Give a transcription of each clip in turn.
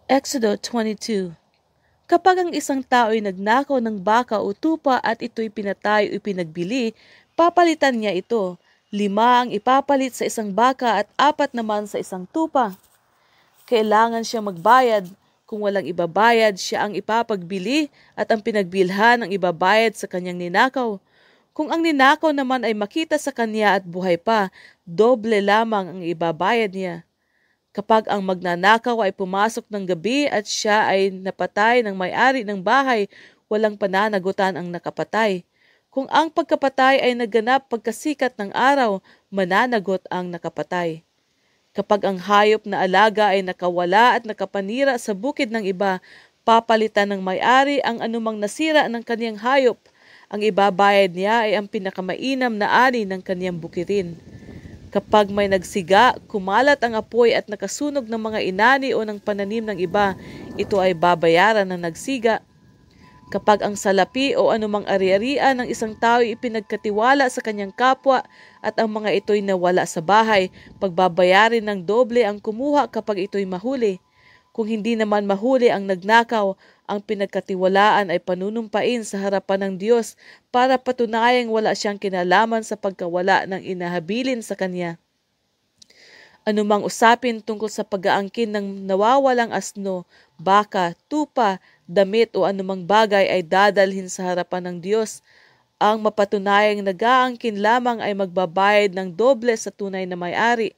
Exodo 22. Kapag ang isang tao ay nagnakaw ng baka o tupa at ito'y pinatay o pinagbili, papalitan niya ito. 5 ang ipapalit sa isang baka at 4 naman sa isang tupa. Kailangan siyang magbayad. Kung walang ibabayad, siya ang ipapagbili at ang pinagbilhan ang ibabayad sa kanyang ninakaw. Kung ang ninakaw naman ay makita sa kanya at buhay pa, doble lamang ang ibabayad niya. Kapag ang magnanakaw ay pumasok ng gabi at siya ay napatay ng may-ari ng bahay, walang pananagutan ang nakapatay. Kung ang pagkapatay ay naganap pagkasikat ng araw, mananagot ang nakapatay. Kapag ang hayop na alaga ay nakawala at nakapanira sa bukid ng iba, papalitan ng may-ari ang anumang nasira ng kaniyang hayop. Ang ibabayad niya ay ang pinakamainam na ani ng kaniyang bukirin. Kapag may nagsiga, kumalat ang apoy at nakasunog ng mga inani o ng pananim ng iba, ito ay babayaran ng nagsiga. Kapag ang salapi o anumang ari-arian ng isang tao ay ipinagkatiwala sa kanyang kapwa at ang mga ito'y nawala sa bahay, pagbabayarin ng doble ang kumuha kapag ito'y mahuli. Kung hindi naman mahuli ang nagnakaw, ang pinagkatiwalaan ay panunumpain sa harapan ng Diyos para patunayang wala siyang kinalaman sa pagkawala ng inahabilin sa kanya. Anumang usapin tungkol sa pag-aangkin ng nawawalang asno, baka, tupa, damit o anumang bagay ay dadalhin sa harapan ng Diyos. Ang mapatunayang nag-aangkin lamang ay magbabayad ng doble sa tunay na may-ari.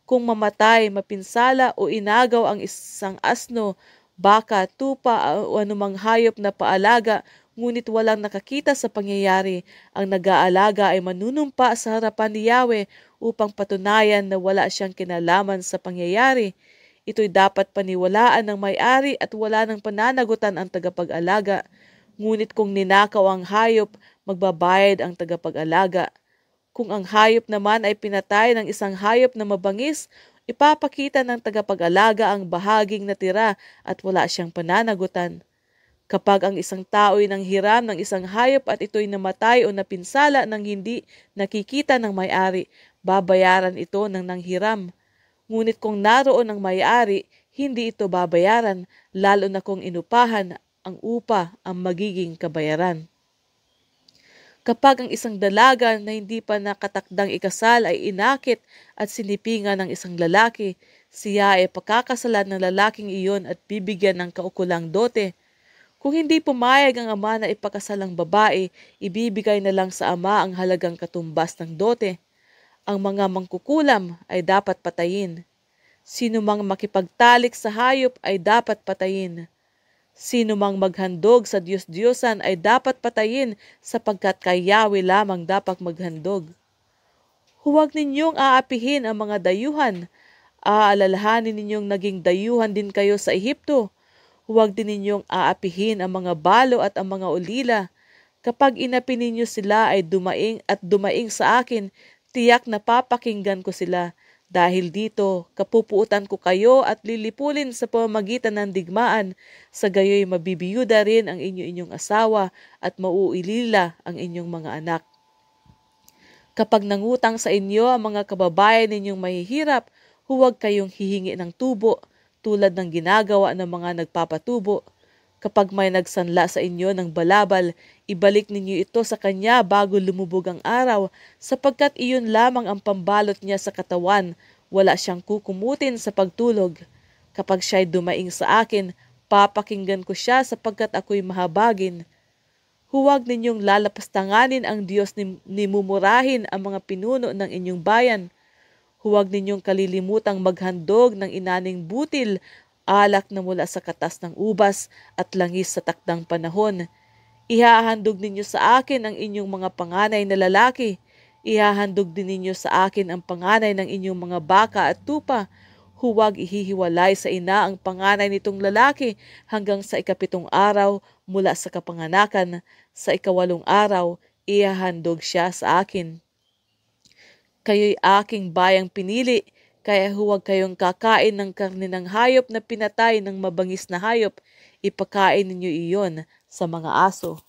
Kung mamatay, mapinsala o inagaw ang isang asno, baka, tupa o anumang hayop na paalaga, ngunit walang nakakita sa pangyayari, ang nag-aalaga ay manunumpa sa harapan ni Yahweh upang patunayan na wala siyang kinalaman sa pangyayari. Ito'y dapat paniwalaan ng may-ari at wala ng pananagutan ang tagapag-alaga. Ngunit kung ninakaw ang hayop, magbabayad ang tagapag-alaga. Kung ang hayop naman ay pinatay ng isang hayop na mabangis, ipapakita ng tagapag-alaga ang bahaging natira at wala siyang pananagutan. Kapag ang isang tao ay nanghiram ng isang hayop at ito'y namatay o napinsala ng hindi nakikita ng may-ari, babayaran ito ng nanghiram. Ngunit kung naroon ang may-ari, hindi ito babayaran, lalo na kung inupahan, ang upa ang magiging kabayaran. Kapag ang isang dalaga na hindi pa nakatakdang ikasal ay inakit at sinipingan ng isang lalaki, siya ay pakakasalan ng lalaking iyon at bibigyan ng kaukulang dote. Kung hindi pumayag ang ama na ipakasal ang babae, ibibigay na lang sa ama ang halagang katumbas ng dote. Ang mga mangkukulam ay dapat patayin. Sino mang makipagtalik sa hayop ay dapat patayin. Sino mang maghandog sa Diyos-Diyosan ay dapat patayin sapagkat kay Yahweh lamang dapat maghandog. Huwag ninyong aapihin ang mga dayuhan. Aalalahanin ninyong naging dayuhan din kayo sa Ehipto. Huwag din ninyong aapihin ang mga balo at ang mga ulila. Kapag inapi ninyo sila ay dumaing sa akin, tiyak na papakinggan ko sila. Dahil dito, kapupuutan ko kayo at lilipulin sa pamamagitan ng digmaan, sa gayoy mabibiyuda rin ang inyong asawa at mauulila ang inyong mga anak. Kapag nangutang sa inyo ang mga kababayan ninyong mahihirap, huwag kayong hihingi ng tubo tulad ng ginagawa ng mga nagpapatubo. Kapag may nagsanla sa inyo ng balabal, ibalik ninyo ito sa kanya bago lumubog ang araw, sapagkat iyon lamang ang pambalot niya sa katawan, wala siyang kukumutin sa pagtulog. Kapag siya'y dumaing sa akin, papakinggan ko siya sapagkat ako'y mahabagin. Huwag ninyong lalapastanganin ang Diyos ni mumurahin ang mga pinuno ng inyong bayan. Huwag ninyong kalilimutang maghandog ng inaning butil, alak na mula sa katas ng ubas at langis sa takdang panahon. Ihahandog ninyo sa akin ang inyong mga panganay na lalaki. Ihahandog din ninyo sa akin ang panganay ng inyong mga baka at tupa. Huwag ihihiwalay sa ina ang panganay nitong lalaki hanggang sa 7 araw mula sa kapanganakan. Sa 8 araw, ihahandog siya sa akin. Kayo'y aking bayang pinili, kaya huwag kayong kakain ng karne ng hayop na pinatay ng mabangis na hayop. Ipakain ninyo iyon sa mga aso.